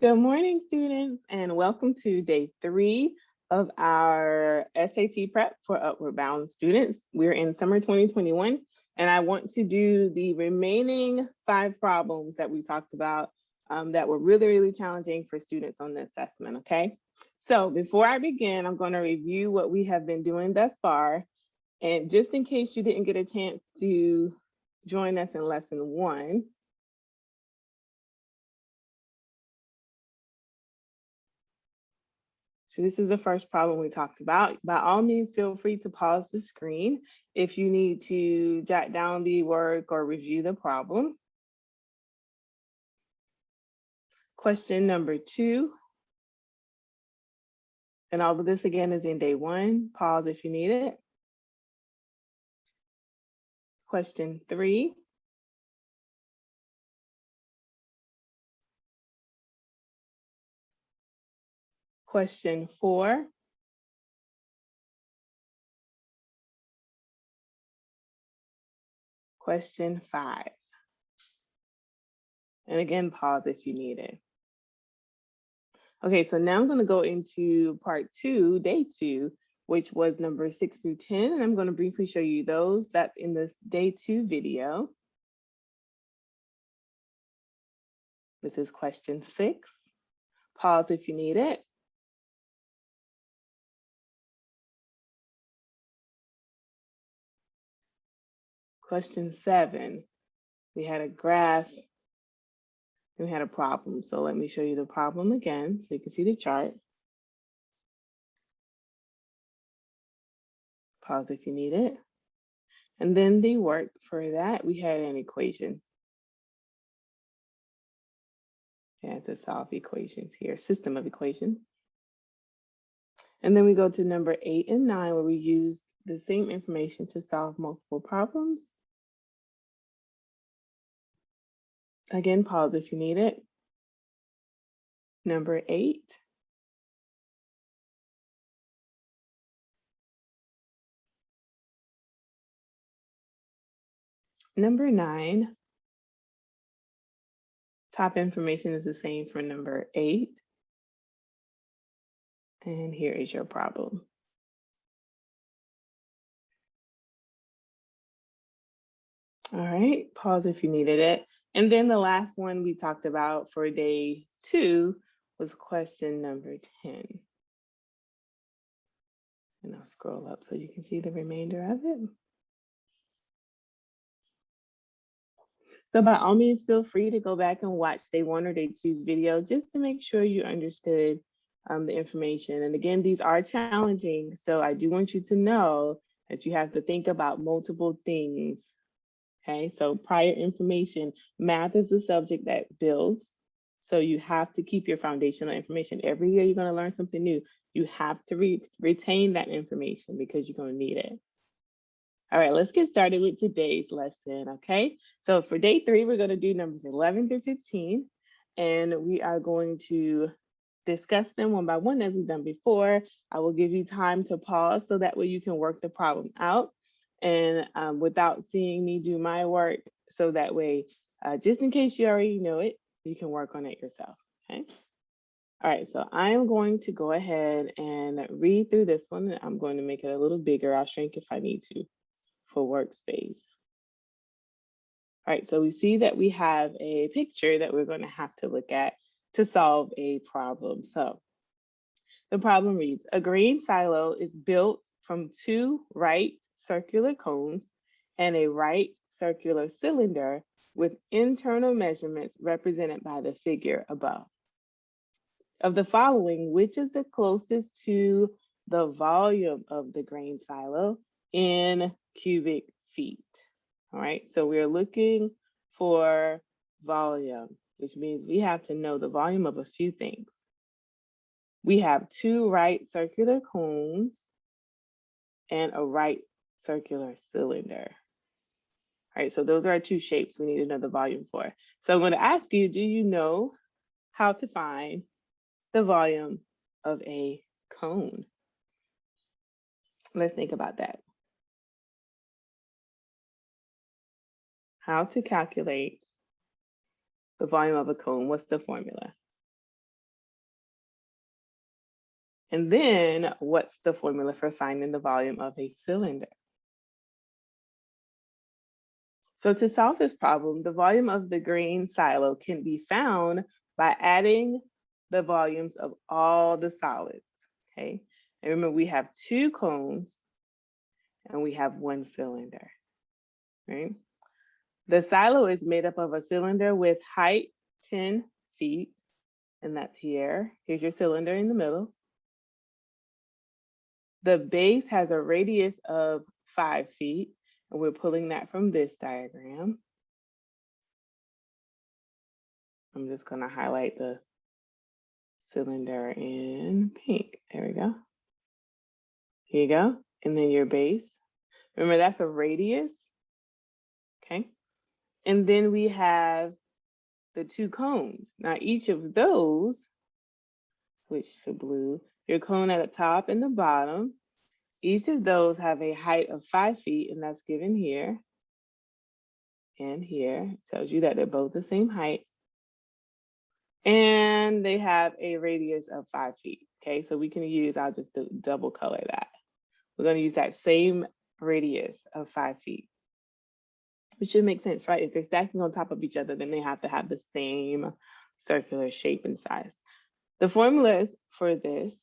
Good morning, students, and welcome to day 3 of our SAT prep for Upward Bound students. We're in summer 2021, and I want to do the remaining 5 problems that we talked about that were really challenging for students on the assessment, okay? So before I begin, I'm going to review what we have been doing thus far. And just in case you didn't get a chance to join us in lesson 1, so this is the first problem we talked about. By all means, feel free to pause the screen if you need to jot down the work or review the problem. Question number 2, and all of this again is in day 1. Pause if you need it. Question 3. Question 4. Question 5. And again, pause if you need it. Okay, so now I'm going to go into part 2, day 2, which was number 6 through 10. And I'm going to briefly show you those. That's in this day 2 video. This is question 6. Pause if you need it. Question 7, we had a graph and we had a problem. So let me show you the problem again so you can see the chart. Pause if you need it. And then the work for that, we had an equation. We had to solve equations here, system of equations. And then we go to number 8 and 9 where we use the same information to solve multiple problems. Again, pause if you need it. Number 8. Number 9. Top information is the same for number 8. And here is your problem. All right, pause if you needed it. And then the last one we talked about for day 2 was question number 10. And I'll scroll up so you can see the remainder of it. So by all means, feel free to go back and watch day 1 or day 2's video just to make sure you understood the information. And again, these are challenging. So I do want you to know that you have to think about multiple things. Okay, so prior information, math is a subject that builds. So you have to keep your foundational information. Every year you're going to learn something new. You have to retain that information because you're going to need it. All right, let's get started with today's lesson, okay? So for day 3, we're going to do numbers 11 through 15, and we are going to discuss them one by one as we've done before. I will give you time to pause so that way you can work the problem out and without seeing me do my work, so that way, just in case you already know it, you can work on it yourself, okay? All right, so I am going to go ahead and read through this one. I'm going to make it a little bigger. I'll shrink if I need to for workspace. All right, so we see that we have a picture that we're going to have to look at to solve a problem. So the problem reads, a grain silo is built from 2 right circular cones and a right circular cylinder with internal measurements represented by the figure above. Of the following, which is the closest to the volume of the grain silo in cubic feet? All right, so we're looking for volume, which means we have to know the volume of a few things. We have 2 right circular cones and a right circular cylinder. All right, so those are our 2 shapes we need to know the volume for. So I'm going to ask you, do you know how to find the volume of a cone? Let's think about that. How to calculate the volume of a cone? What's the formula? And then what's the formula for finding the volume of a cylinder? So to solve this problem, the volume of the grain silo can be found by adding the volumes of all the solids, okay? And remember, we have 2 cones and we have 1 cylinder, right? The silo is made up of a cylinder with height 10 feet, and that's here. Here's your cylinder in the middle. The base has a radius of 5 feet, and we're pulling that from this diagram. I'm just going to highlight the cylinder in pink. There we go. Here you go. And then your base. Remember, that's a radius. Okay. And then we have the 2 cones. Now, each of those, switch to blue, your cone at the top and the bottom, each of those have a height of 5 feet, and that's given here and here. It tells you that they're both the same height. And they have a radius of 5 feet. Okay, so we can use, I'll just double color that. We're going to use that same radius of 5 feet. Which should make sense, right? If they're stacking on top of each other, then they have to have the same circular shape and size. The formulas for this,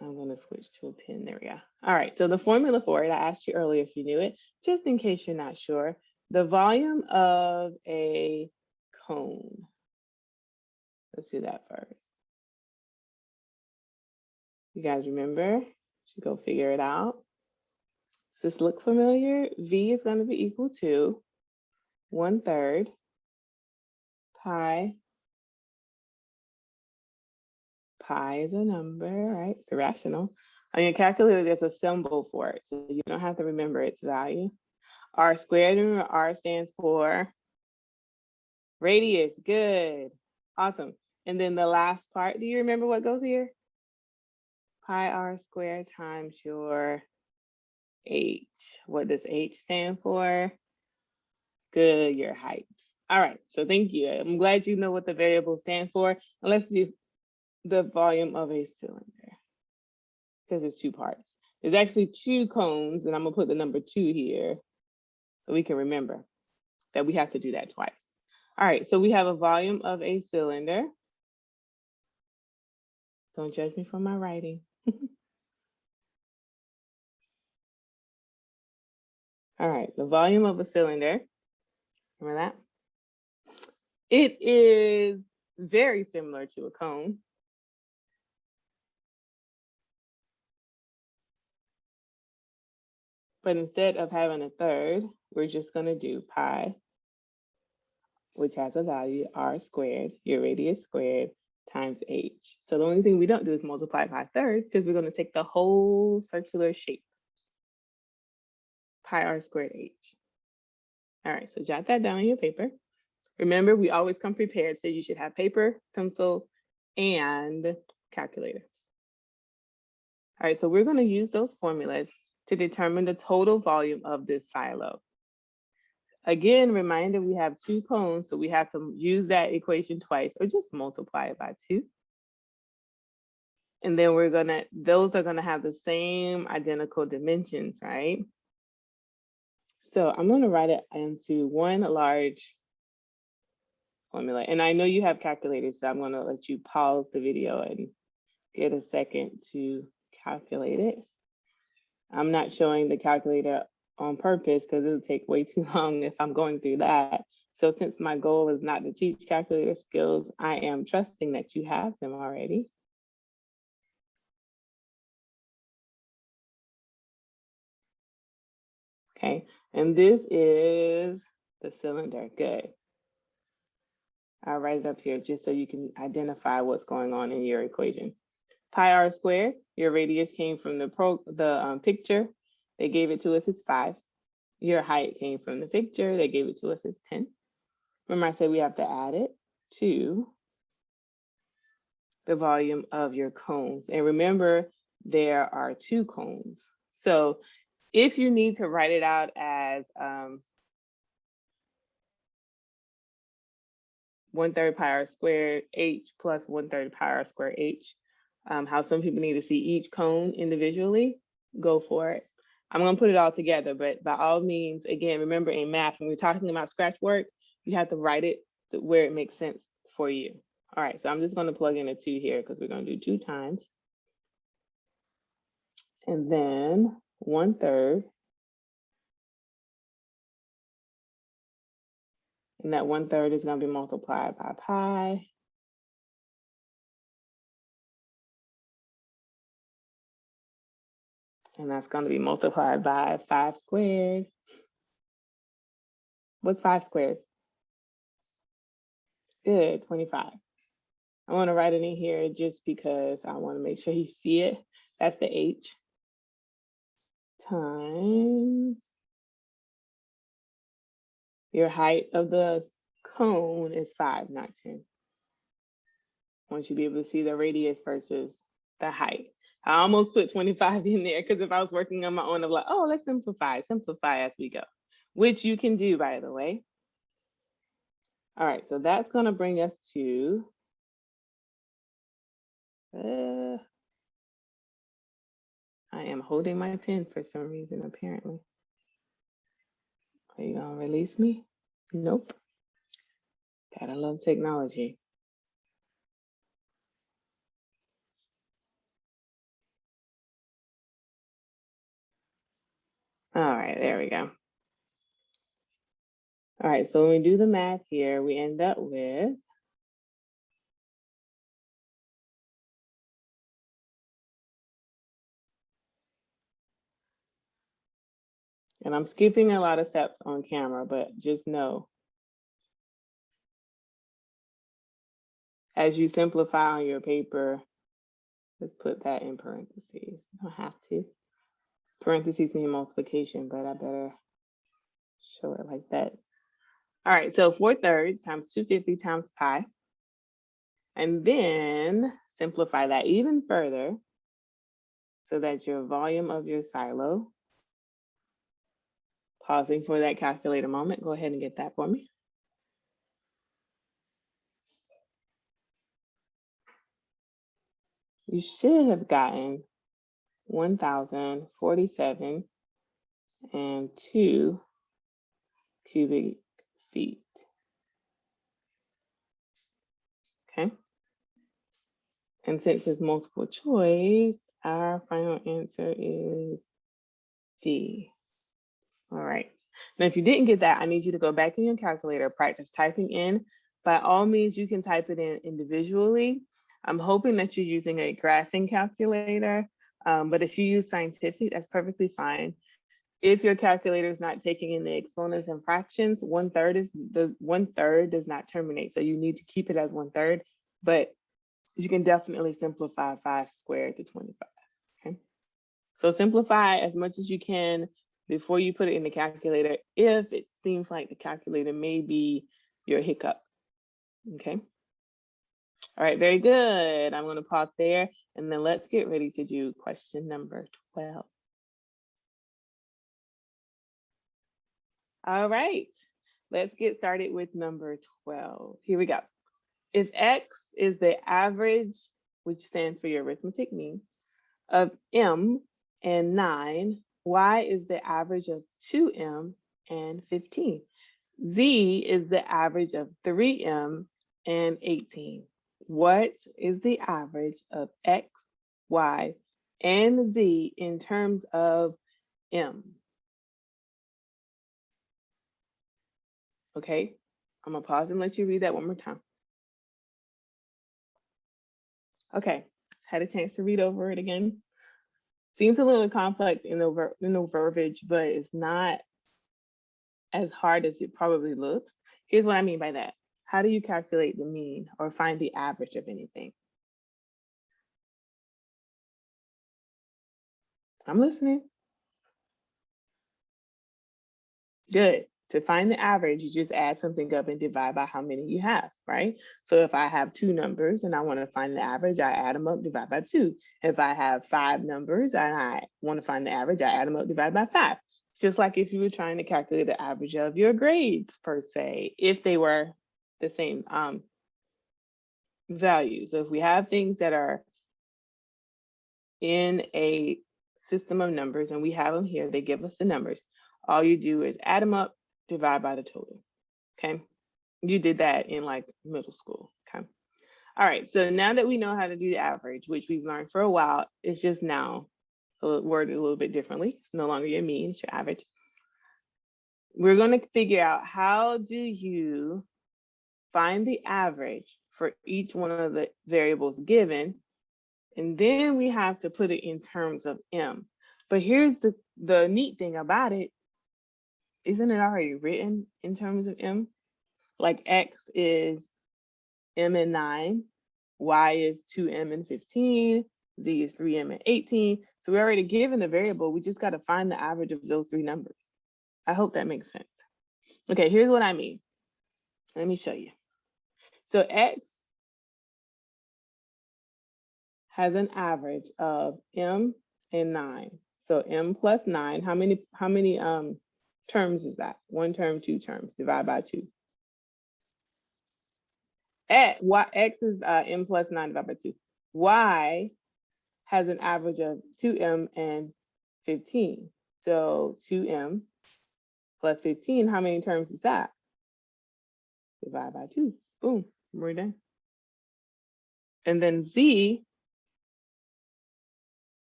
I'm going to switch to a pen. There we go. All right, so the formula for it, I asked you earlier if you knew it, just in case you're not sure. The volume of a cone. Let's do that first. You guys remember? Should go figure it out. Does this look familiar? V is going to be equal to 1/3 pi. Pi is a number, right? It's irrational. On your calculator, there's a symbol for it, so you don't have to remember its value. R squared, remember R stands for radius. Good. Awesome. And then the last part, do you remember what goes here? Pi r squared times your h. What does h stand for? Good, your height. All right, so thank you. I'm glad you know what the variables stand for. And let's do the volume of a cylinder, because there's 2 parts. There's actually 2 cones, and I'm gonna put the number 2 here so we can remember that we have to do that twice. All right, so we have a volume of a cylinder. Don't judge me for my writing. All right, the volume of a cylinder, remember that? It is very similar to a cone. But instead of having a third, we're just gonna do pi, which has a value, r squared, your radius squared, times h. So the only thing we don't do is multiply by third, because we're going to take the whole circular shape. Pi r squared h. All right, so jot that down on your paper. Remember, we always come prepared, so you should have paper, pencil, and calculator. All right, so we're going to use those formulas to determine the total volume of this silo. Again, reminder, we have 2 cones, so we have to use that equation twice, or just multiply it by 2. And then those are gonna have the same identical dimensions, right? So I'm gonna write it into one large formula. And I know you have calculators, so I'm gonna let you pause the video and get a second to calculate it. I'm not showing the calculator on purpose because it'll take way too long if I'm going through that. So since my goal is not to teach calculator skills, I am trusting that you have them already. Okay, and this is the cylinder. Good. I'll write it up here just so you can identify what's going on in your equation. Pi r squared, your radius came from the picture. They gave it to us as 5. Your height came from the picture. They gave it to us as 10. Remember, I said we have to add it to the volume of your cones. And remember, there are 2 cones. So if you need to write it out as 1/3 pi r squared h plus 1/3 pi r squared h. How some people need to see each cone individually, go for it. I'm gonna put it all together, but by all means, again, remember in math, when we're talking about scratch work, you have to write it to where it makes sense for you. All right, so I'm just gonna plug in a 2 here because we're gonna do 2 times. And then 1/3. And that 1/3 is gonna be multiplied by pi. And that's gonna be multiplied by 5 squared. What's 5 squared? Good, 25. I want to write it in here just because I want to make sure you see it. That's the h times your height of the cone is 5, not 10. I want you to be able to see the radius versus the height. I almost put 25 in there because if I was working on my own, I'm like, oh, let's simplify as we go, which you can do, by the way. All right, so that's going to bring us to I am holding my pen for some reason, apparently. Are you gonna release me? Nope. Gotta love technology. All right, there we go. All right, so when we do the math here, we end up with and I'm skipping a lot of steps on camera, but just know as you simplify on your paper, let's put that in parentheses. You don't have to. Parentheses mean multiplication, but I better show it like that. All right, so 4/3 times 250 times pi. And then simplify that even further so that your volume of your silo, pausing for that calculator moment, go ahead and get that for me. You should have gotten 1,047.2 cubic feet. Okay. And since it's multiple choice, our final answer is D. All right. Now, if you didn't get that, I need you to go back in your calculator, practice typing in. By all means, you can type it in individually. I'm hoping that you're using a graphing calculator, but if you use scientific, that's perfectly fine. If your calculator is not taking in the exponents and fractions, 1/3 does not terminate. So you need to keep it as 1/3, but you can definitely simplify 5 squared to 25, okay? So simplify as much as you can before you put it in the calculator, if it seems like the calculator may be your hiccup, okay? All right, very good. I'm gonna pause there and then let's get ready to do question number 12. All right, let's get started with number 12. Here we go. If X is the average, which stands for your arithmetic mean, of M and 9, Y is the average of 2M and 15. Z is the average of 3M and 18. What is the average of X, Y, and Z in terms of M? Okay, I'm gonna pause and let you read that one more time. Okay, had a chance to read over it again. Seems a little complex in the verbiage, but it's not as hard as it probably looks. Here's what I mean by that. How do you calculate the mean or find the average of anything? I'm listening. Good. To find the average, you just add something up and divide by how many you have, right? So if I have 2 numbers and I want to find the average, I add them up, divide by 2. If I have 5 numbers and I want to find the average, I add them up, divide by 5. Just like if you were trying to calculate the average of your grades per se, if they were the same value. So if we have things that are in a system of numbers and we have them here, they give us the numbers. All you do is add them up, divide by the total. Okay. You did that in like middle school. Okay. All right. So now that we know how to do the average, which we've learned for a while, it's just now worded a little bit differently. It's no longer your mean, it's your average. We're going to figure out how do you find the average for each one of the variables given. And then we have to put it in terms of M. But here's the neat thing about it. Isn't it already written in terms of M? Like X is M and 9, Y is 2M and 15, Z is 3M and 18. So we're already given the variable. We just got to find the average of those three numbers. I hope that makes sense. Okay, here's what I mean. Let me show you. So X has an average of M and 9. So M plus 9, how many terms is that? One term, two terms, divide by 2. X is M plus 9 divided by 2. Y has an average of 2M and 15. So 2M plus 15, how many terms is that? Divide by 2. Boom, we're done. And then Z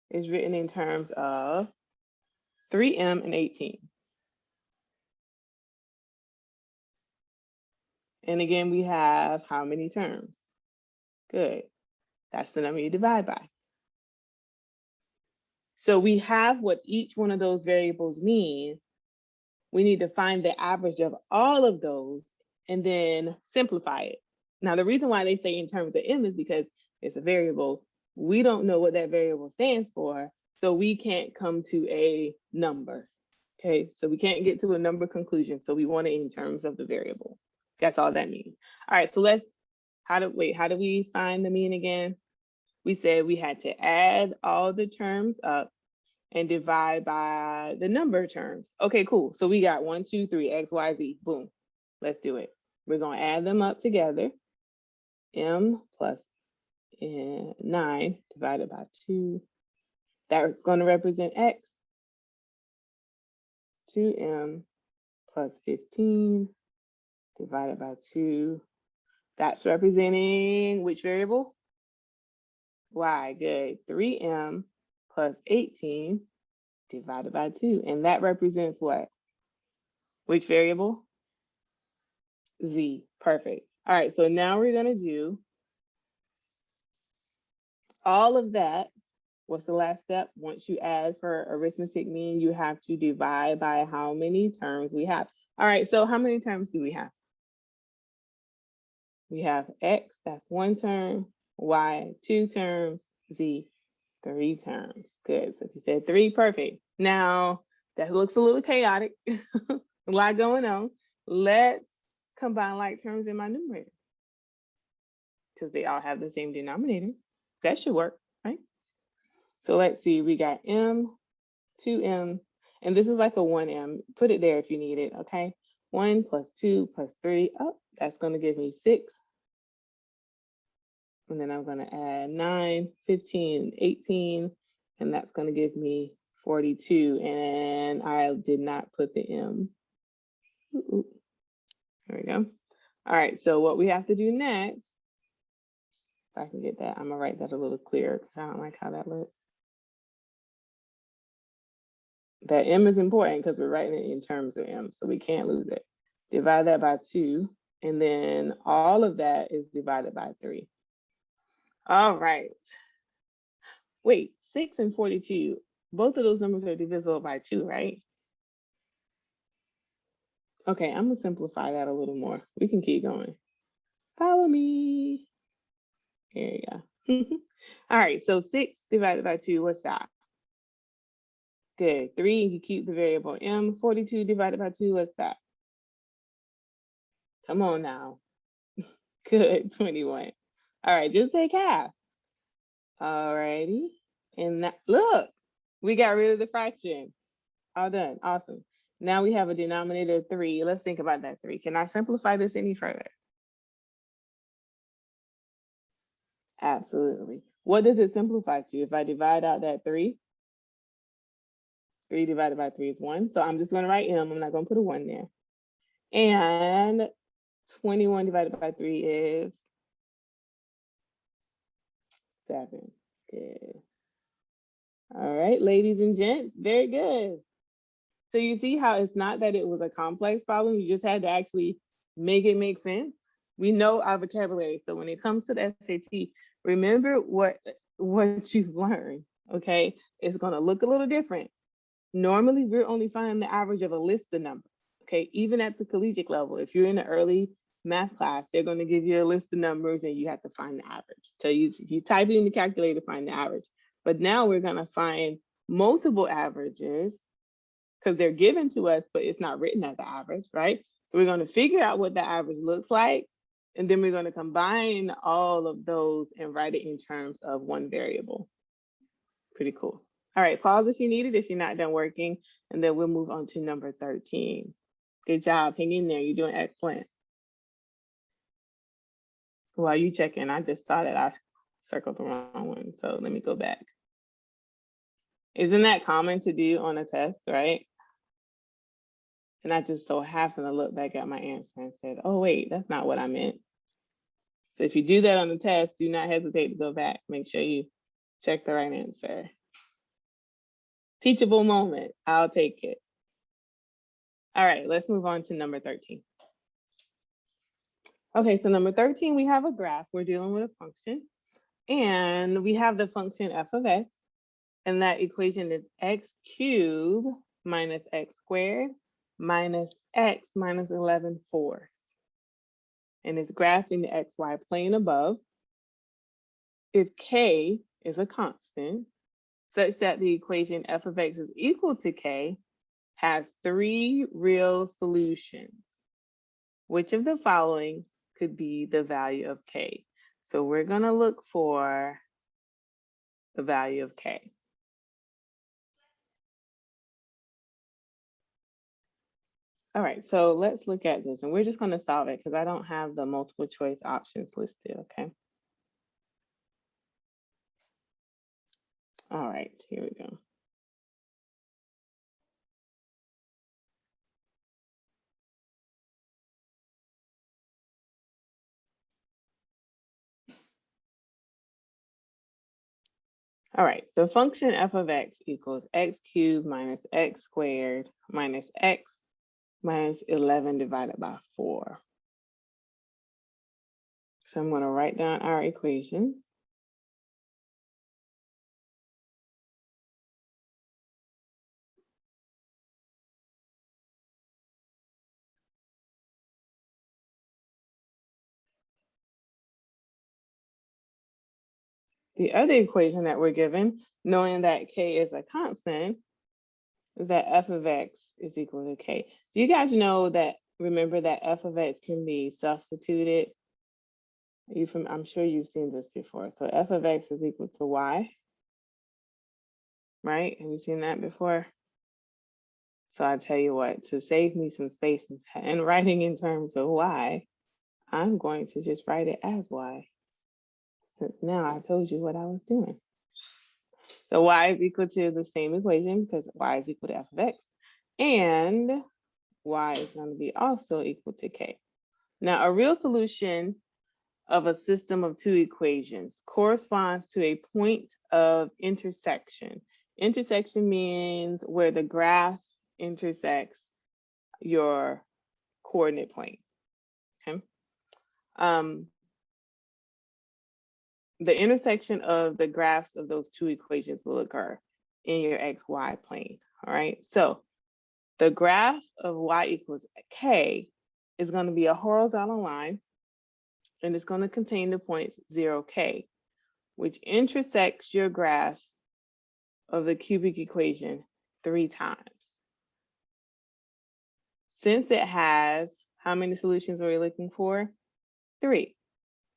is written in terms of 3M and 18. And again, we have how many terms? Good. That's the number you divide by. So we have what each one of those variables mean. We need to find the average of all of those and then simplify it. Now, the reason why they say in terms of M is because it's a variable. We don't know what that variable stands for, so we can't come to a number. Okay, so we can't get to a number conclusion. So we want it in terms of the variable. That's all that means. All right, so how do we find the mean again? We said we had to add all the terms up and divide by the number of terms. Okay, cool. So we got 1, 2, 3, X, Y, Z. Boom. Let's do it. We're going to add them up together. M plus 9 divided by 2. That's going to represent X. 2M plus 15 divided by 2. That's representing which variable? Y. Good. 3M plus 18 divided by 2. And that represents what? Which variable? Z. Perfect. All right, so now we're going to do all of that. What's the last step? Once you add for arithmetic mean, you have to divide by how many terms we have. All right, so how many terms do we have? We have X, that's 1 term, Y, 2 terms, Z, 3 terms. Good. So if you said 3, perfect. Now that looks a little chaotic, a lot going on. Let's combine like terms in my numerator because they all have the same denominator. That should work, right? So let's see, we got M, 2M, and this is like a 1M. Put it there if you need it, okay? 1 plus 2 plus 3, oh, that's gonna give me 6. And then I'm gonna add 9, 15, 18, and that's gonna give me 42. And I did not put the M. Ooh. There we go. All right, so what we have to do next, if I can get that, I'm gonna write that a little clearer because I don't like how that looks. That M is important because we're writing it in terms of M, so we can't lose it. Divide that by 2, and then all of that is divided by 3. All right. Wait, 6 and 42, both of those numbers are divisible by 2, right? Okay, I'm gonna simplify that a little more. We can keep going. Follow me. There you go. All right, so 6 divided by 2, what's that? Good. 3, you keep the variable M. 42 divided by 2, what's that? Come on now. Good, 21. All right, just take half. All righty. And that, look, we got rid of the fraction. All done. Awesome. Now we have a denominator of 3. Let's think about that 3. Can I simplify this any further? Absolutely. What does it simplify to? If I divide out that 3, 3 divided by 3 is 1. So I'm just going to write M. I'm not going to put a 1 there. And 21 divided by 3 is 7. Good. All right, ladies and gents, very good. So you see how it's not that it was a complex problem, you just had to actually make it make sense. We know our vocabulary, so when it comes to the SAT, remember what you've learned, okay? It's gonna look a little different. Normally, we're only finding the average of a list of numbers, okay? Even at the collegiate level, if you're in the early math class, they're gonna give you a list of numbers and you have to find the average. So you type it in the calculator to find the average. But now we're gonna find multiple averages because they're given to us, but it's not written as an average, right? So we're going to figure out what the average looks like, and then we're going to combine all of those and write it in terms of one variable. Pretty cool. All right, pause if you need it, if you're not done working, and then we'll move on to number 13. Good job, hang in there, you're doing excellent. While you checking, I just saw that I circled the wrong one, so let me go back. Isn't that common to do on a test, right? And I just so happened to look back at my answer and said, oh, wait, that's not what I meant. So if you do that on the test, do not hesitate to go back. Make sure you check the right answer. Teachable moment, I'll take it. All right, let's move on to number 13. Okay, so number 13, we have a graph. We're dealing with a function. And we have the function f of x. And that equation is x cubed minus x squared minus x minus 11 fourths. And it's graphing the xy plane above. If k is a constant, such that the equation f of x is equal to k has 3 real solutions. Which of the following could be the value of k? So we're going to look for the value of k. All right, so let's look at this, and we're just going to solve it because I don't have the multiple choice options listed, okay? All right, here we go. All right, the function f of x equals x cubed minus x squared minus x minus 11 divided by 4. So I'm going to write down our equations. The other equation that we're given, knowing that k is a constant, is that f of x is equal to k. Do you guys know that, remember that f of x can be substituted? I'm sure you've seen this before. So f of x is equal to y, right? Have you seen that before? So I tell you what, to save me some space and writing in terms of y, I'm going to just write it as y. Since now I told you what I was doing. So y is equal to the same equation because y is equal to f of x. And y is going to be also equal to k. Now, a real solution of a system of two equations corresponds to a point of intersection. Intersection means where the graph intersects your coordinate point, okay? The intersection of the graphs of those two equations will occur in your XY plane, all right? So the graph of y equals k is going to be a horizontal line, and it's going to contain the points 0k, which intersects your graph of the cubic equation 3 times. Since it has, how many solutions are we looking for? 3,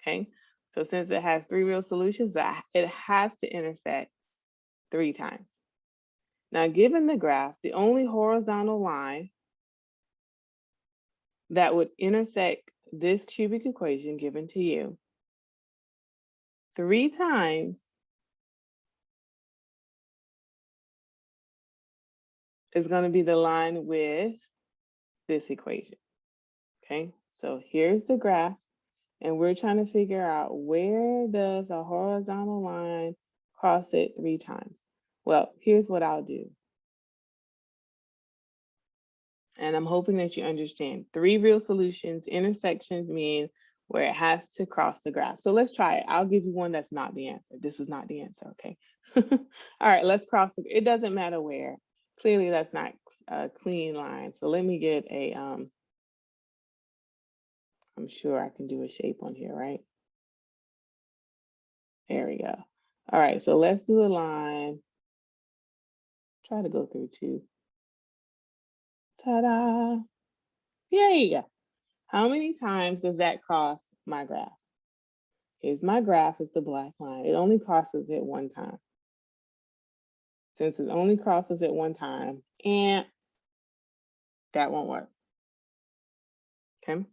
okay? So since it has 3 real solutions, it has to intersect 3 times. Now, given the graph, the only horizontal line that would intersect this cubic equation given to you, 3 times is going to be the line with this equation. Okay, so here's the graph, and we're trying to figure out where does a horizontal line cross it 3 times. Well, here's what I'll do. And I'm hoping that you understand 3 real solutions. Intersections mean where it has to cross the graph. So let's try it. I'll give you one that's not the answer. This is not the answer, okay? All right, let's cross it. It doesn't matter where. Clearly that's not a clean line. So let me get a, I'm sure I can do a shape on here, right? There we go. All right, so let's do a line. Try to go through 2. Ta-da! Yay! How many times does that cross my graph? Here's my graph, is the black line. It only crosses it 1 time. Since it only crosses it 1 time, and that won't work. Okay.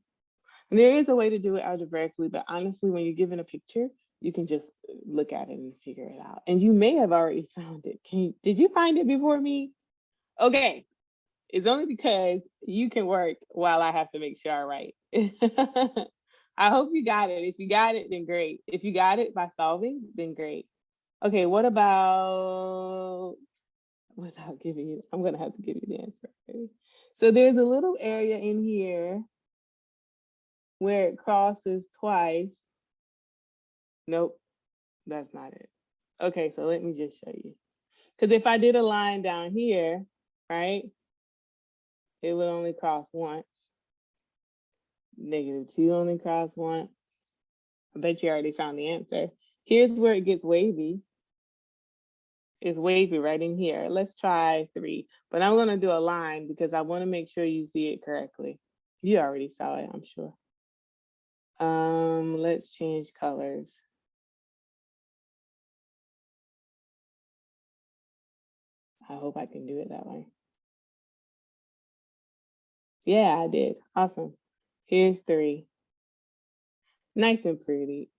And there is a way to do it algebraically, but honestly, when you're given a picture, you can just look at it and figure it out. And you may have already found it. Did you find it before me? Okay. It's only because you can work while I have to make sure I write. I hope you got it. If you got it, then great. If you got it by solving, then great. Okay, what about, without giving you, I'm gonna have to give you the answer. Okay? So there's a little area in here where it crosses twice. Nope, that's not it. Okay, so let me just show you. Because if I did a line down here, right, it would only cross once. -2 only cross once. I bet you already found the answer. Here's where it gets wavy. It's wavy right in here. Let's try 3, but I'm gonna do a line because I wanna make sure you see it correctly. You already saw it, I'm sure. Let's change colors. I hope I can do it that way. Yeah, I did. Awesome. Here's 3. Nice and pretty.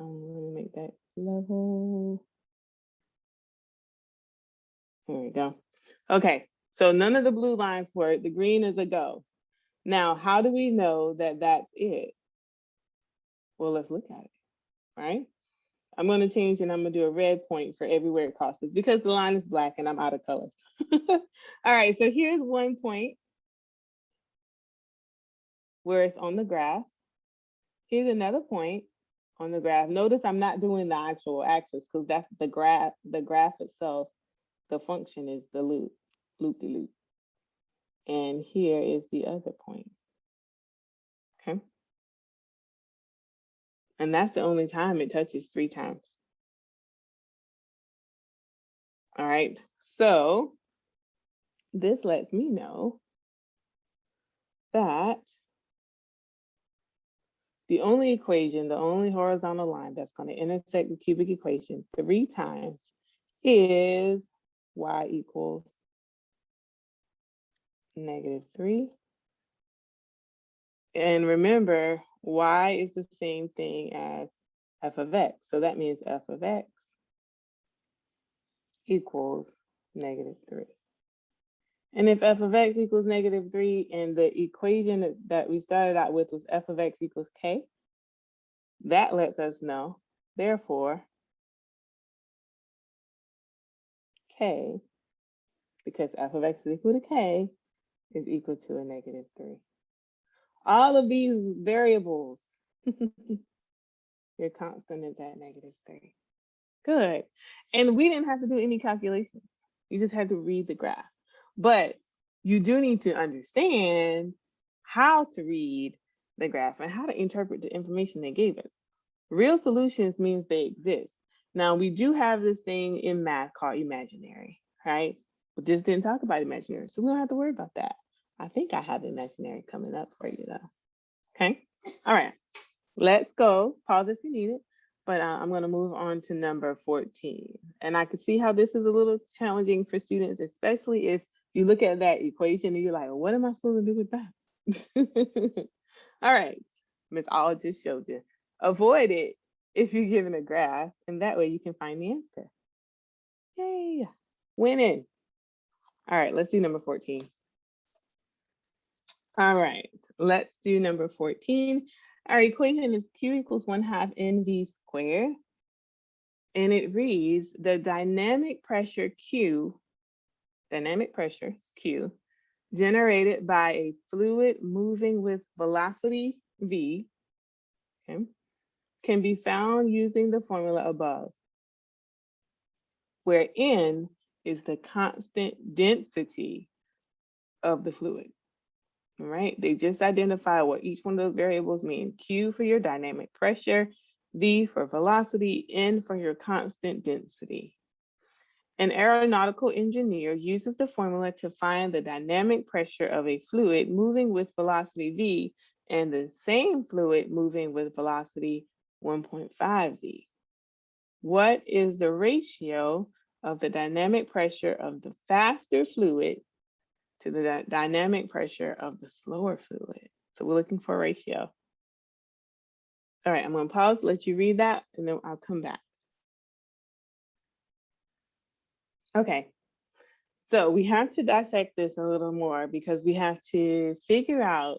I'm gonna make that level. There we go. Okay, so none of the blue lines work. The green is a go. Now, how do we know that that's it? Well, let's look at it, right? I'm going to change and I'm going to do a red point for everywhere it crosses because the line is black and I'm out of colors. All right, so here's 1 point where it's on the graph. Here's another point on the graph. Notice I'm not doing the actual axis because that's the graph itself. The function is the loop-de-loop. And here is the other point, okay? And that's the only time it touches 3 times. All right, so this lets me know that the only equation, the only horizontal line that's going to intersect the cubic equation 3 times is y equals -3. And remember, y is the same thing as f of x. So that means f of x equals -3. And if f of x equals -3 and the equation that we started out with was f of x equals k, that lets us know, therefore, k, because f of x is equal to k, is equal to a -3. All of these variables, your constant is at -3. Good. And we didn't have to do any calculations. You just had to read the graph. But you do need to understand how to read the graph and how to interpret the information they gave us. Real solutions means they exist. Now, we do have this thing in math called imaginary, right? But this didn't talk about imaginary, so we don't have to worry about that. I think I have imaginary coming up for you though. Okay, all right, let's go. Pause if you need it, but I'm gonna move on to number 14. And I can see how this is a little challenging for students, especially if you look at that equation and you're like, well, what am I supposed to do with that? All right, Miss All just showed you. Avoid it if you're given a graph, and that way you can find the answer. Yay, winning. All right, let's do number 14. All right, let's do number 14. Our equation is Q equals 1/2 NV squared. And it reads, the dynamic pressure Q, generated by a fluid moving with velocity V, okay, can be found using the formula above, where N is the constant density of the fluid. All right, they just identify what each one of those variables mean. Q for your dynamic pressure, V for velocity, N for your constant density. An aeronautical engineer uses the formula to find the dynamic pressure of a fluid moving with velocity V and the same fluid moving with velocity 1.5 V. What is the ratio of the dynamic pressure of the faster fluid to the dynamic pressure of the slower fluid? So we're looking for a ratio. All right, I'm going to pause, let you read that, and then I'll come back. Okay, so we have to dissect this a little more because we have to figure out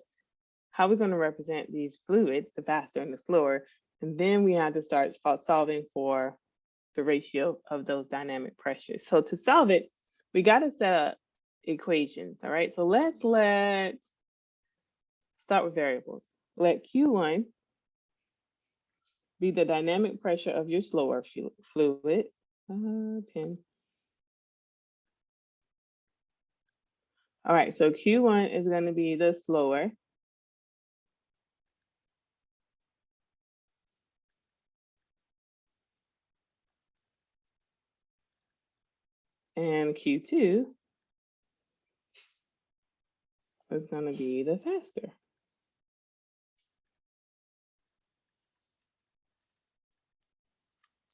how we're going to represent these fluids, the faster and the slower, and then we have to start solving for the ratio of those dynamic pressures. So to solve it, we got to set up equations, all right? So let's start with variables. Let Q1 be the dynamic pressure of your slower fluid. All right, so Q1 is going to be the slower. And Q2 is going to be the faster.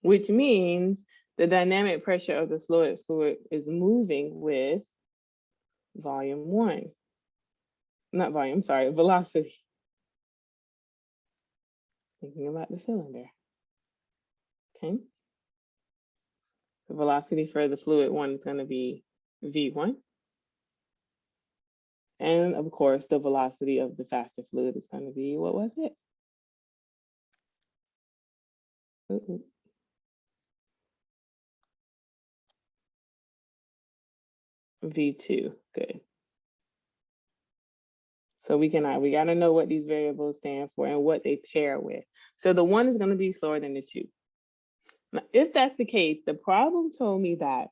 Which means the dynamic pressure of the fluid is moving with volume 1. Not volume, sorry, velocity. Thinking about the cylinder. Okay. The velocity for the fluid 1 is going to be V1. And of course, the velocity of the faster fluid is going to be, what was it? V2, good. So we got to know what these variables stand for and what they pair with. So the 1 is going to be slower than the 2. Now, if that's the case, the problem told me that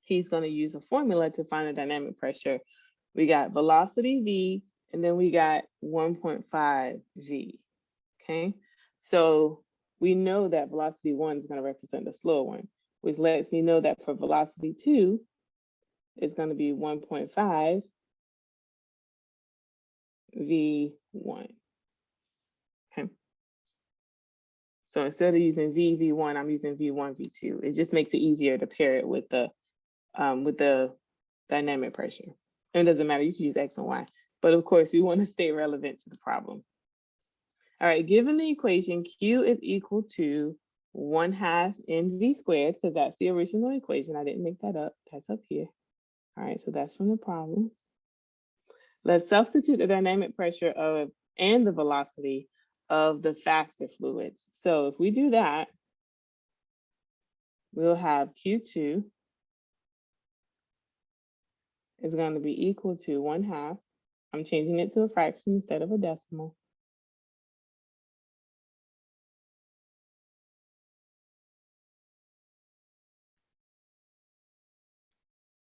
he's going to use a formula to find the dynamic pressure. We got velocity V, and then we got 1.5 V, okay? So we know that velocity 1 is going to represent the slower one, which lets me know that for velocity 2, it's going to be 1.5 V1, okay? So instead of using V1, I'm using V1, V2. It just makes it easier to pair it with the dynamic pressure. And it doesn't matter, you can use X and Y. But of course, you want to stay relevant to the problem. All right, given the equation, Q is equal to 1/2 NV squared, because that's the original equation. I didn't make that up, that's up here. All right, so that's from the problem. Let's substitute the dynamic pressure of and the velocity of the faster fluids. So if we do that, we'll have Q2 is going to be equal to 1/2. I'm changing it to a fraction instead of a decimal.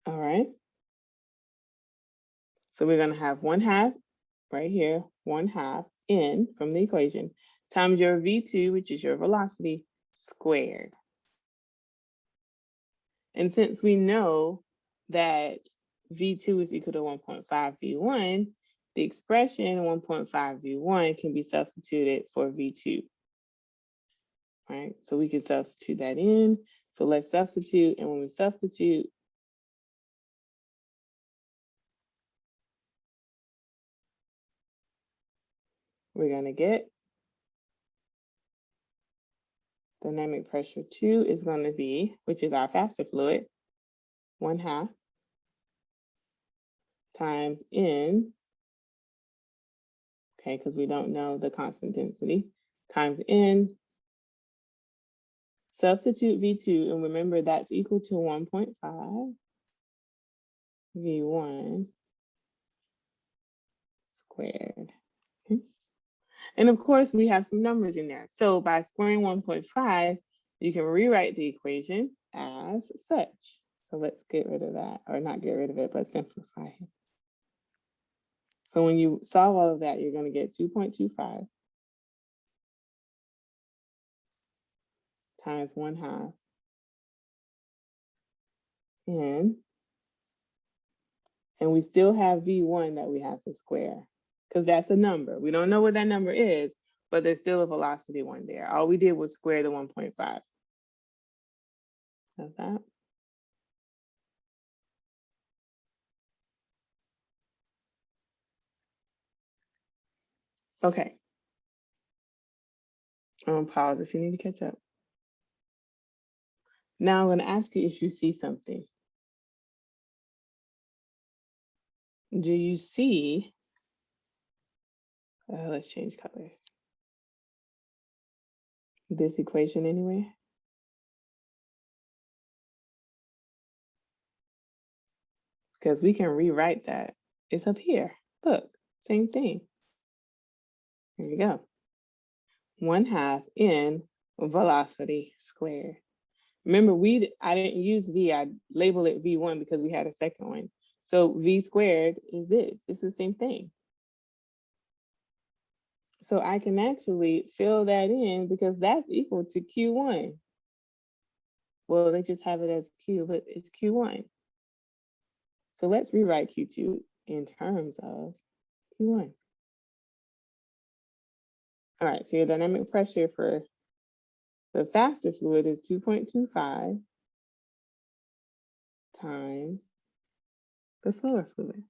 All right. So we're going to have 1/2 right here, 1/2 N from the equation times your V2, which is your velocity, squared. And since we know that V2 is equal to 1.5 V1, the expression 1.5 V1 can be substituted for V2. Right? So we can substitute that in. So let's substitute, and when we substitute, we're going to get dynamic pressure 2 is going to be, which is our faster fluid, 1/2 times N, okay, because we don't know the constant density, times N, substitute V2, and remember that's equal to 1.5 V1 squared. Okay. And of course, we have some numbers in there. So by squaring 1.5, you can rewrite the equation as such. So let's get rid of that, or not get rid of it, but simplify it. So when you solve all of that, you're going to get 2.25 times 1/2 N, and we still have V1 that we have to square because that's a number. We don't know what that number is, but there's still a velocity 1 there. All we did was square the 1.5. Like that. Okay. I'm gonna pause if you need to catch up. Now I'm gonna ask you if you see something. Do you see, let's change colors. This equation anyway? Because we can rewrite that. It's up here. Look, same thing. Here we go. 1/2 N velocity squared. Remember, I didn't use V, I labeled it V1 because we had a second one. So V squared is this. It's the same thing. So I can actually fill that in because that's equal to Q1. Well, they just have it as Q, but it's Q1. So let's rewrite Q2 in terms of Q1. All right, so your dynamic pressure for the faster fluid is 2.25 times the slower fluid.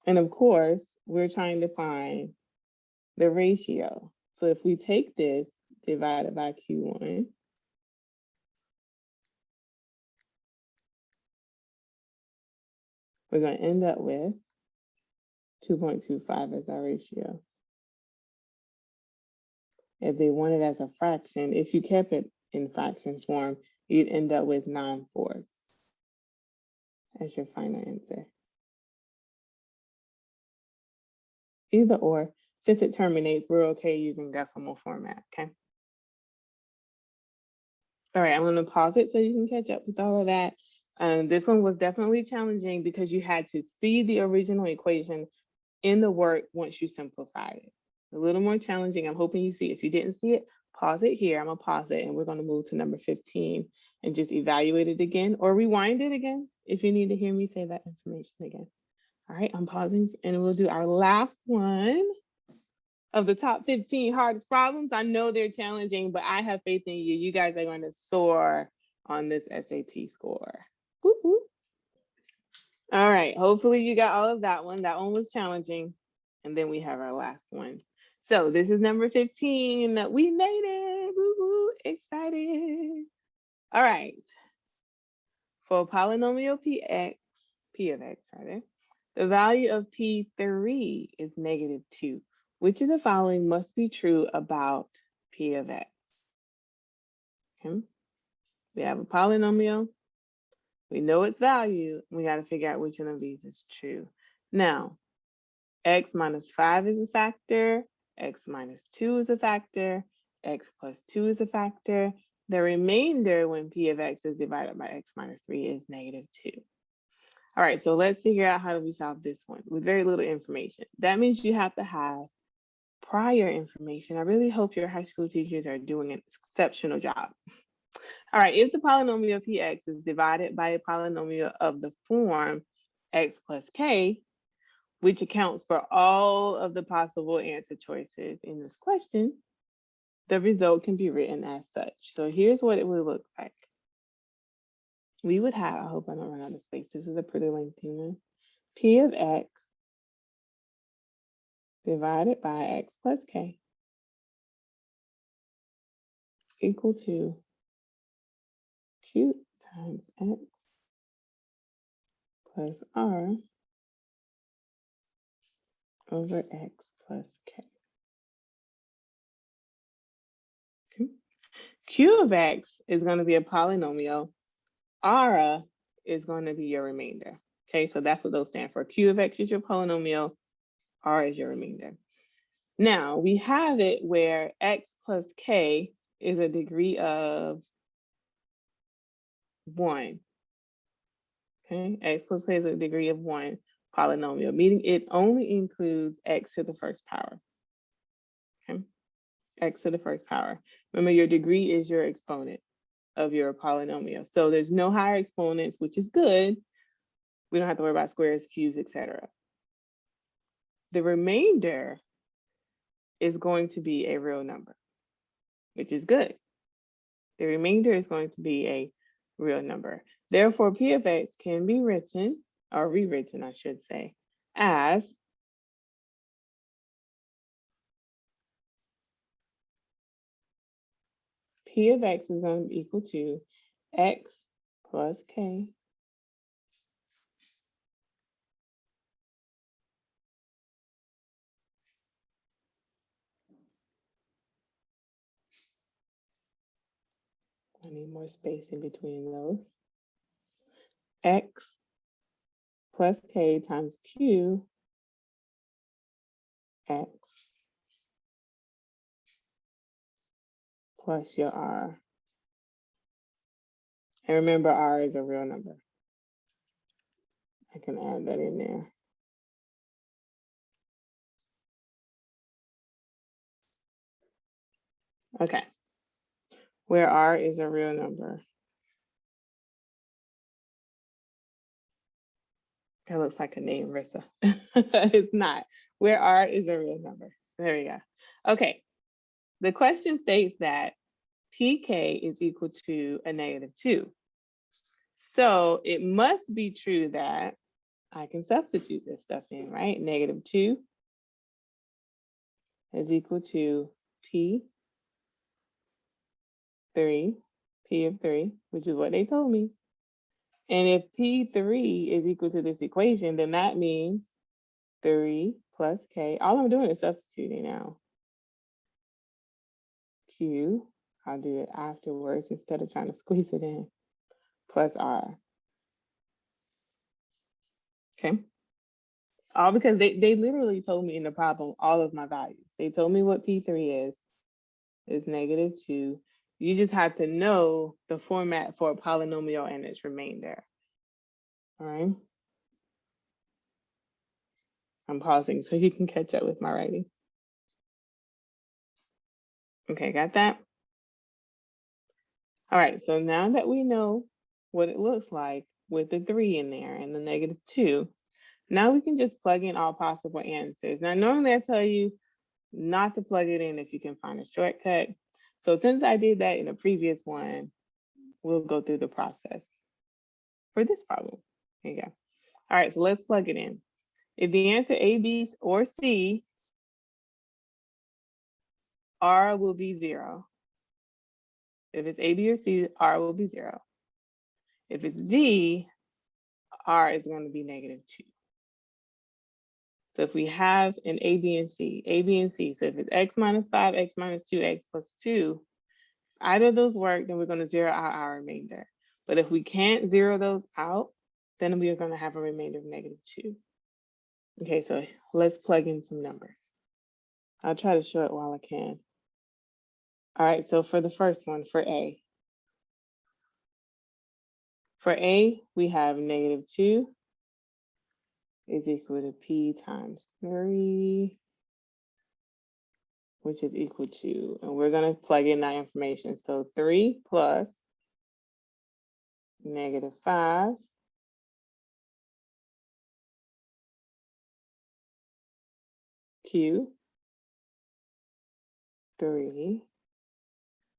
And of course, we're trying to find the ratio. So if we take this divided by Q1, we're going to end up with 2.25 as our ratio. If they want it as a fraction, if you kept it in fraction form, you'd end up with 9/4 as your final answer. Either or, since it terminates, we're okay using decimal format, okay? All right, I'm gonna pause it so you can catch up with all of that. This one was definitely challenging because you had to see the original equation in the work once you simplify it. A little more challenging. I'm hoping you see. If you didn't see it, pause it here. I'm gonna pause it and we're gonna move to number 15 and just evaluate it again or rewind it again if you need to hear me say that information again. All right, I'm pausing and we'll do our last one of the top 15 hardest problems. I know they're challenging, but I have faith in you. You guys are going to soar on this SAT score. Woo-hoo. All right, hopefully you got all of that one. That one was challenging. And then we have our last one. So this is number 15. We made it. Woo-hoo, excited. All right. For polynomial P of X, rather, the value of P3 is -2. Which of the following must be true about P of X? Okay. We have a polynomial. We know its value. We got to figure out which one of these is true. Now, X minus 5 is a factor. X minus 2 is a factor. X plus 2 is a factor. The remainder when P of X is divided by X minus 3 is -2. All right, so let's figure out how do we solve this one with very little information. That means you have to have prior information. I really hope your high school teachers are doing an exceptional job. All right, if the polynomial Px is divided by a polynomial of the form x plus k, which accounts for all of the possible answer choices in this question, the result can be written as such. So here's what it would look like. We would have, I hope I don't run out of space. This is a pretty lengthy one. P of x divided by x plus k equal to Q times X plus R over X plus K. Okay. Q of X is going to be a polynomial. R is going to be your remainder. Okay, so that's what those stand for. Q of X is your polynomial, R is your remainder. Now we have it where X plus K is a degree of 1. Okay, X plus K is a degree of 1 polynomial, meaning it only includes X to the first power. Okay, X to the first power. Remember, your degree is your exponent of your polynomial. So there's no higher exponents, which is good. We don't have to worry about squares, cubes, etc. The remainder is going to be a real number, which is good. The remainder is going to be a real number. Therefore, P of X can be written, or rewritten, I should say, as P of X is going to be equal to X plus K I need more space in between those. X plus K times Q X plus your R. And remember, R is a real number. I can add that in there. Okay, where R is a real number. That looks like a name, Rissa. It's not. Where R is a real number. There we go. Okay, the question states that PK is equal to a -2. So it must be true that I can substitute this stuff in, right? -2 is equal to P3, P of 3, which is what they told me. And if P3 is equal to this equation, then that means 3 plus K. All I'm doing is substituting now. Q, I'll do it afterwards instead of trying to squeeze it in, plus R. Okay. All because they literally told me in the problem all of my values. They told me what P3 is -2. You just have to know the format for a polynomial and its remainder. All right. I'm pausing so you can catch up with my writing. Okay, got that? All right, so now that we know what it looks like with the 3 in there and the -2, now we can just plug in all possible answers. Now, normally I tell you not to plug it in if you can find a shortcut. So since I did that in a previous one, we'll go through the process for this problem. Here you go. All right, so let's plug it in. If the answer A, B, or C, R will be 0. If it's A, B, or C, R will be 0. If it's D, R is going to be -2. So if we have an A, B, and C, A, B, and C, so if it's X minus 5, X minus 2, X plus 2, either of those work, then we're going to zero out our remainder. But if we can't zero those out, then we are going to have a remainder of -2. Okay, so let's plug in some numbers. I'll try to show it while I can. All right, so for the first one, for A. For A, we have -2 is equal to P times 3, which is equal to, and we're going to plug in that information. So 3 plus -5 Q 3,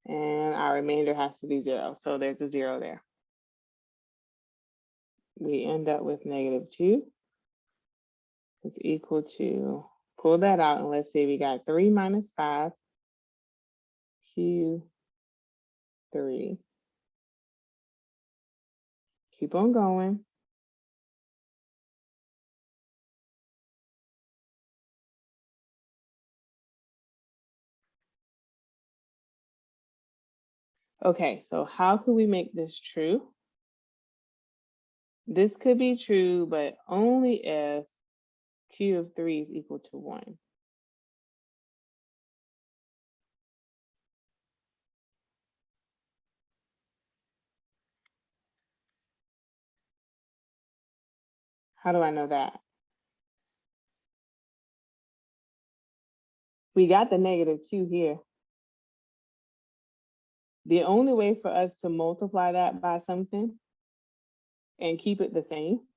and our remainder has to be 0. So there's a 0 there. We end up with -2 is equal to, pull that out, and let's say we got 3 minus 5 Q 3. Keep on going. Okay, so how could we make this true? This could be true, but only if Q of 3 is equal to 1. How do I know that? We got the -2 here. The only way for us to multiply that by something and keep it the same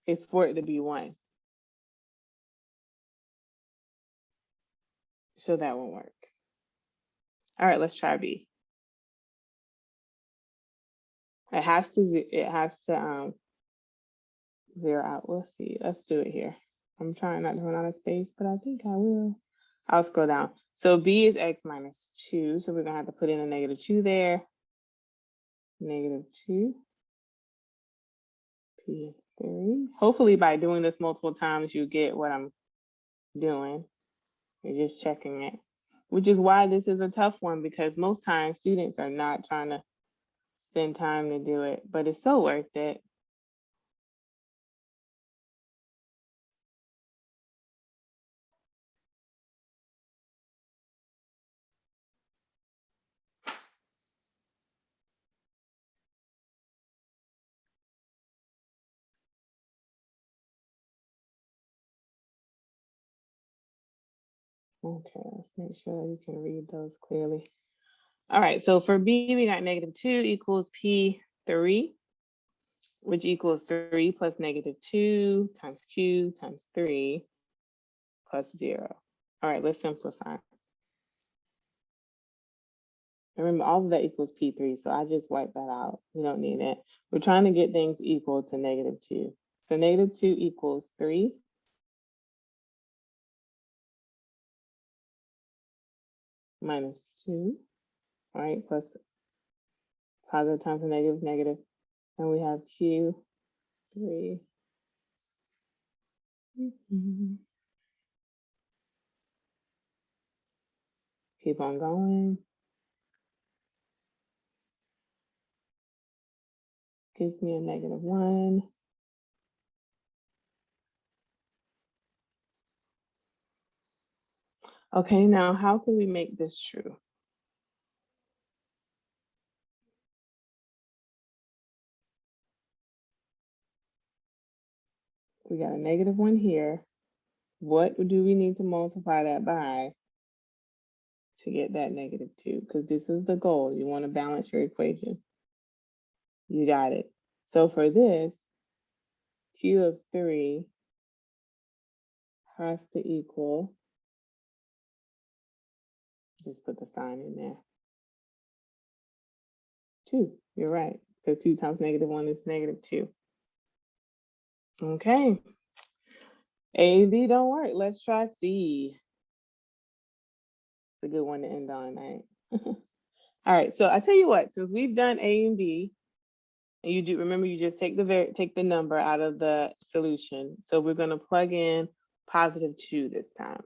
is for it to be 1. So that won't work. All right, let's try B. It has to zero out. Let's see. Let's do it here. I'm trying not to run out of space, but I think I will. I'll scroll down. So B is x minus 2. So we're going to have to put in a -2 there. -2. P3. Hopefully by doing this multiple times, you get what I'm doing. You're just checking it, which is why this is a tough one, because most times students are not trying to spend time to do it, but it's so worth it. Okay, let's make sure you can read those clearly. All right, so for B, we got -2 equals P3, which equals 3 plus -2 times Q times 3 plus 0. All right, let's simplify. Remember, all of that equals P3, so I just wipe that out. We don't need it. We're trying to get things equal to -2. So -2 equals 3 minus 2, all right, plus positive times a negative is negative. And we have Q3. Keep on going. Gives me a -1. Okay, now how can we make this true? We got a -1 here. What do we need to multiply that by to get that -2? Because this is the goal. You want to balance your equation. You got it. So for this, Q of 3 has to equal, just put the sign in there, 2. You're right, because 2 times -1 is -2. Okay. A and B don't work. Let's try C. It's a good one to end on, right? All right, so I tell you what, since we've done A and B, and you do remember, you just take the number out of the solution. So we're going to plug in +2 this time.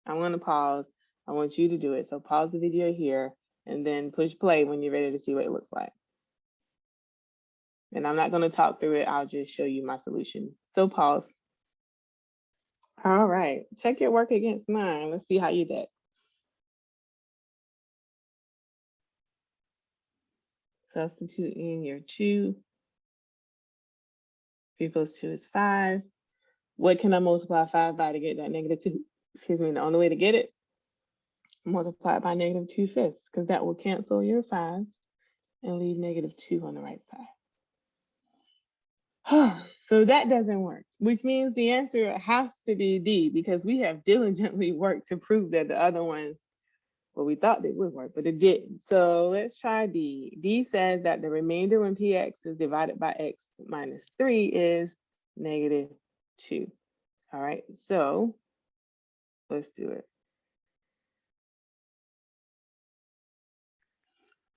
I'm going to pause. I want you to do it. So pause the video here and then push play when you're ready to see what it looks like. And I'm not going to talk through it. I'll just show you my solution. So pause. All right, check your work against mine. Let's see how you did. Substitute in your 2. 3 plus 2 is 5. What can I multiply 5 by to get that -2? Excuse me, the only way to get it, multiply it by -2/5, because that will cancel your 5 and leave -2 on the right side. So that doesn't work, which means the answer has to be D, because we have diligently worked to prove that the other ones, well, we thought they would work, but it didn't. So let's try D. D says that the remainder when Px is divided by x minus 3 is -2. All right, so let's do it.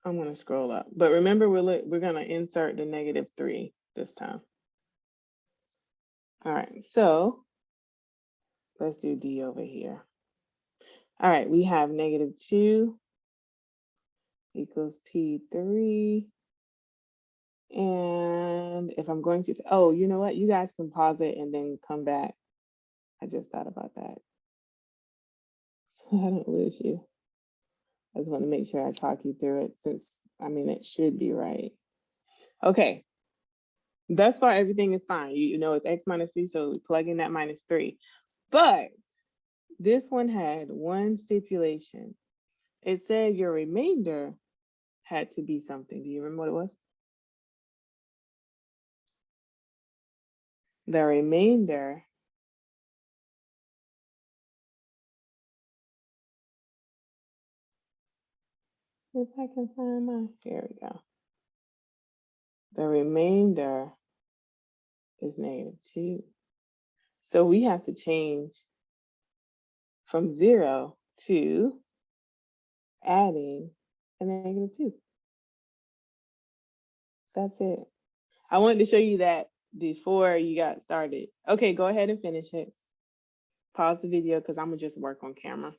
I'm going to scroll up. But remember, we're going to insert the -3 this time. All right, so let's do D over here. All right, we have -2 equals P3. And if I'm going to, oh, you know what? You guys can pause it and then come back. I just thought about that. So I don't lose you. I just want to make sure I talk you through it since, I mean, it should be right. Okay. Thus far, everything is fine. You know, it's X minus 3, so we plug in that -3. But this one had one stipulation. It said your remainder had to be something. Do you remember what it was? The remainder if I can find my, here we go. The remainder is -2. So we have to change from 0 to adding a -2. That's it. I wanted to show you that before you got started. Okay, go ahead and finish it. Pause the video because I'm gonna just work on camera.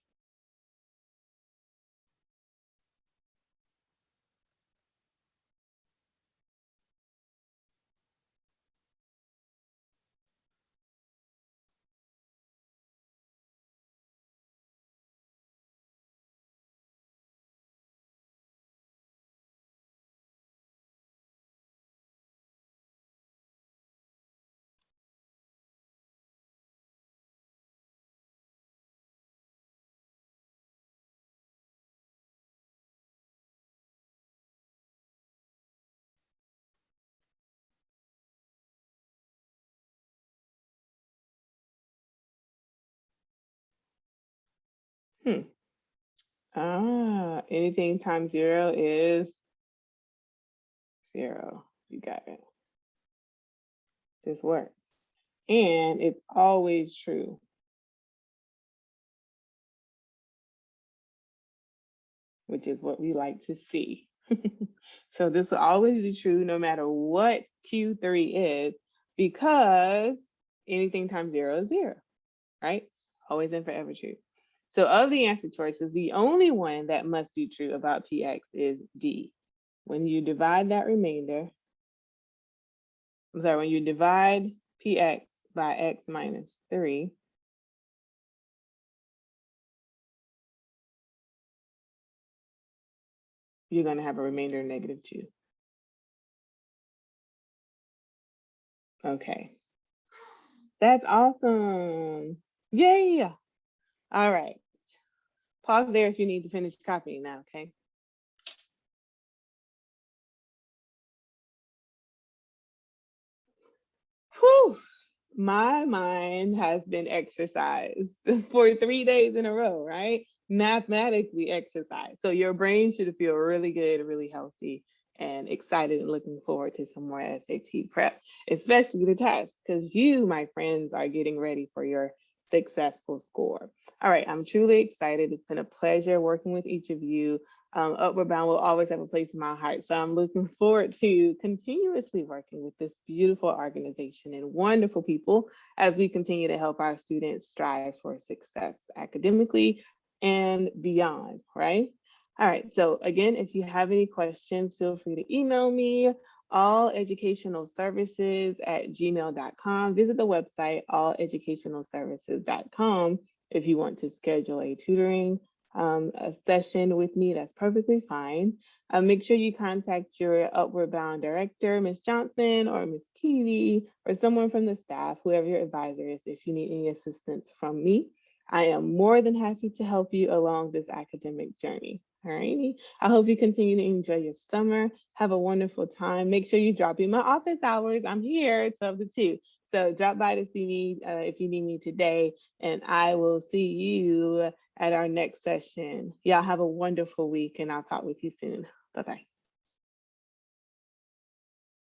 Anything times 0 is 0. You got it. This works. And it's always true. Which is what we like to see. So this will always be true no matter what Q3 is, because anything times 0 is 0, right? Always and forever true. So of the answer choices, the only one that must be true about Px is D. When you divide that remainder, I'm sorry, when you divide Px by x minus 3, you're going to have a remainder of -2. Okay. That's awesome. Yay. All right. Pause there if you need to finish copying now, okay? Whew. My mind has been exercised for 3 days in a row, right? Mathematically exercised. So your brain should feel really good, really healthy, and excited and looking forward to some more SAT prep, especially the test, because you, my friends, are getting ready for your successful score. All right, I'm truly excited. It's been a pleasure working with each of you. Upward Bound will always have a place in my heart. So I'm looking forward to continuously working with this beautiful organization and wonderful people as we continue to help our students strive for success academically and beyond, right? All right, so again, if you have any questions, feel free to email me, alleducationalservices@gmail.com. Visit the website, alleducationalservices.com, if you want to schedule a tutoring a session with me. That's perfectly fine. Make sure you contact your Upward Bound director, Ms. Johnson or Ms. Keevy, or someone from the staff, whoever your advisor is, if you need any assistance from me. I am more than happy to help you along this academic journey. All righty. I hope you continue to enjoy your summer. Have a wonderful time. Make sure you drop in my office hours. I'm here 12 to 2. So drop by to see me if you need me today, and I will see you at our next session. Y'all have a wonderful week, and I'll talk with you soon. Bye-bye.